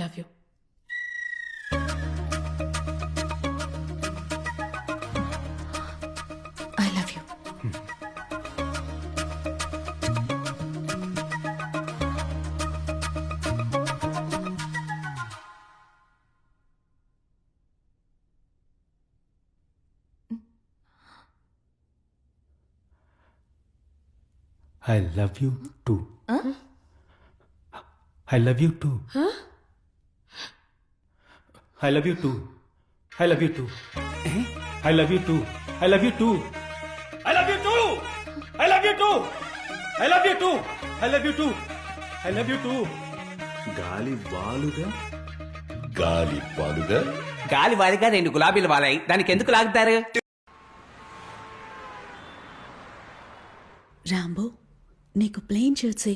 Love you. I love you. I love you too. I love you too. I love you too. I love you too. I love you too. I love you too. I love you too. I love you too. I love you too. I love you too. I love you too. గాలి వాలుగా గాలి పాలుగా గాలి వాలిగా 2 గులాబీలు వాలాయి, దానికి ఎందుకు లాగుతారు? Rambo, నీకు plain షర్ట్సే